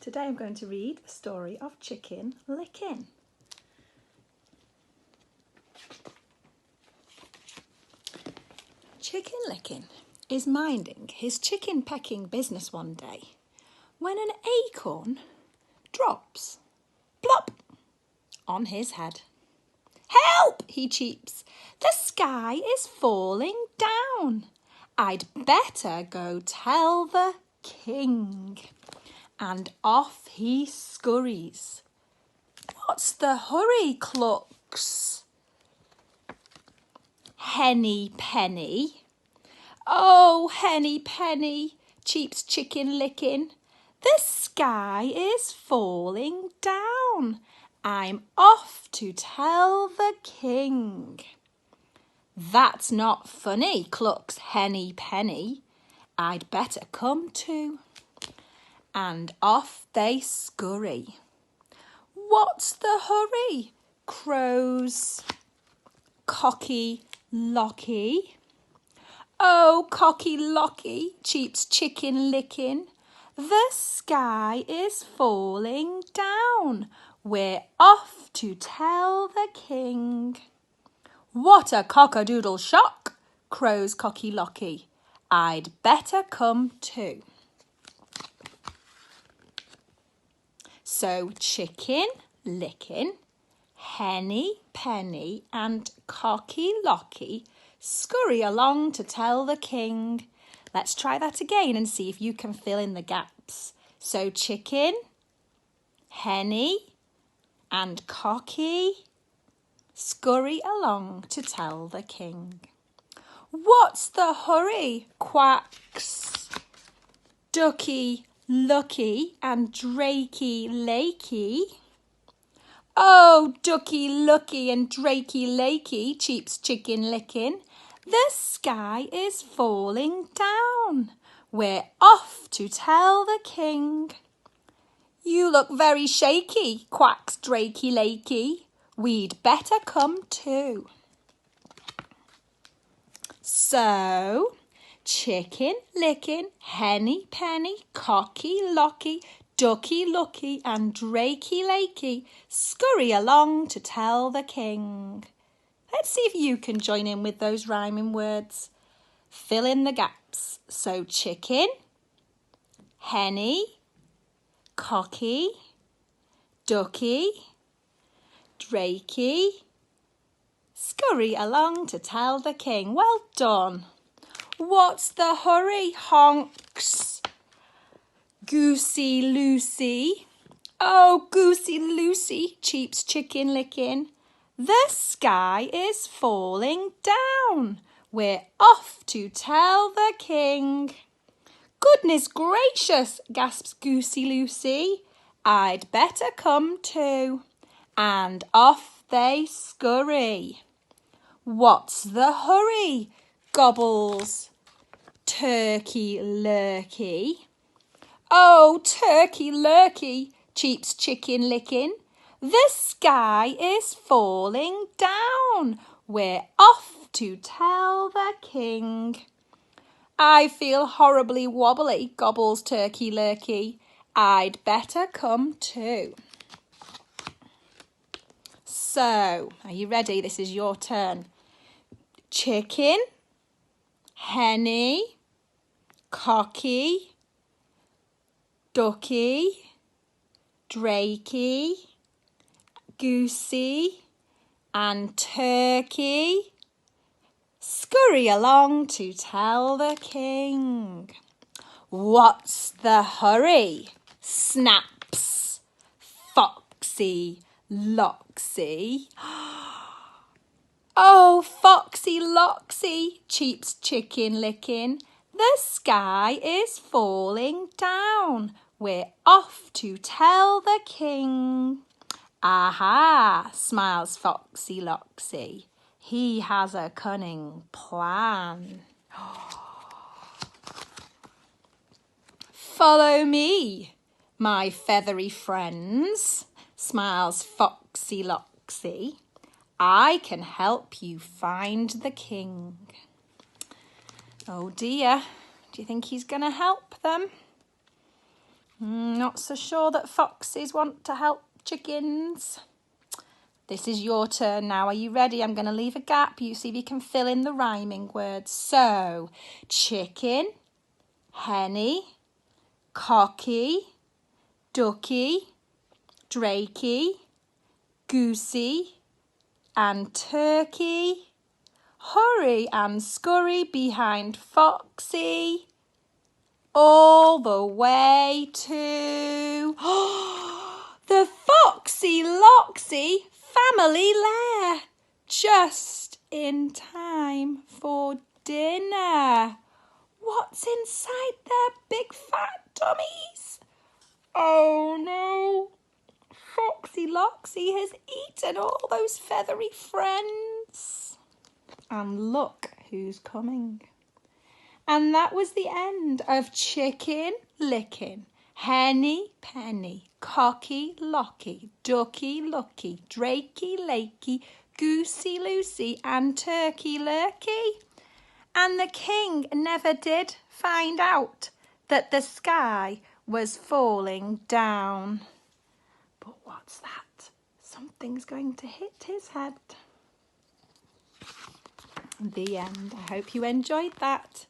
Today I'm going to read the story of Chicken Licken. Chicken Licken is minding his chicken pecking business one day when an acorn drops, plop, on his head. "Help!" he cheeps. "The sky is falling down. I'd better go tell the king." And off he scurries. "What's the hurry?" clucks Henny Penny. "Oh, Henny Penny," cheeps Chicken Licken, "the sky is falling down. I'm off to tell the king." "That's not funny," clucks Henny Penny. "I'd better come too." And off they scurry. "What's the hurry?" crows Cocky Locky. "Oh, Cocky Locky," cheeps Chicken Licken, "the sky is falling down. We're off to tell the king." "What a cock-a-doodle shock," crows Cocky Locky. "I'd better come too." So Chicken Licken, Henny Penny and Cocky Locky scurry along to tell the king. Let's try that again and see if you can fill in the gaps. So Chicken, Henny and Cocky scurry along to tell the king. "What's the hurry?" quacks Ducky Lucky and Drakey Lakey. "Oh, Ducky Lucky and Drakey Lakey," cheeps Chicken Licken, "the sky is falling down. We're off to tell the king." "You look very shaky," quacks Drakey Lakey. "We'd better come too." So Chicken Licken, Henny Penny, Cocky Locky, Ducky Lucky and Drakey Lakey scurry along to tell the king. Let's see if you can join in with those rhyming words. Fill in the gaps. So Chicken, Henny, Cocky, Ducky, Drakey scurry along to tell the king. Well done. "What's the hurry?" honks Goosey Lucy. "Oh, Goosey Lucy," cheeps Chicken Licken, "the sky is falling down. We're off to tell the king." "Goodness gracious," gasps Goosey Lucy, "I'd better come too." And off they scurry. "What's the hurry?" gobbles Turkey Lurkey. "Oh, Turkey Lurkey," cheeps Chicken Licken, "the sky is falling down. We're off to tell the king." "I feel horribly wobbly," gobbles Turkey Lurkey. "I'd better come too." So, are you ready? This is your turn. Chicken, Henny, Cocky, Ducky, Drakey, Goosey and Turkey scurry along to tell the king. "What's the hurry?" snaps Foxy Loxy. "Oh, Foxy Loxy," cheeps Chicken Licken, "the sky is falling down. We're off to tell the king." "Aha," smiles Foxy Loxy. "He has a cunning plan." "Follow me, my feathery friends," smiles Foxy Loxy. "I can help you find the king." Oh dear, do you think he's going to help them? Not so sure that foxes want to help chickens. This is your turn now. Are you ready? I'm going to leave a gap. You see if you can fill in the rhyming words. So, chicken, henny, cocky, ducky, drakey, goosey, and turkey. Hurry and scurry behind Foxy, all the way to the Foxy Loxy family lair, just in time for dinner. What's inside their big fat tummies? Oh no, Foxy Loxy has eaten all those feathery friends. And look who's coming. And that was the end of Chicken Licken, Henny Penny, Cocky Locky, Ducky Lucky, Drakey Lakey, Goosey Lucy, and Turkey Lurkey. And the king never did find out that the sky was falling down. But what's that? Something's going to hit his head. The end. I hope you enjoyed that.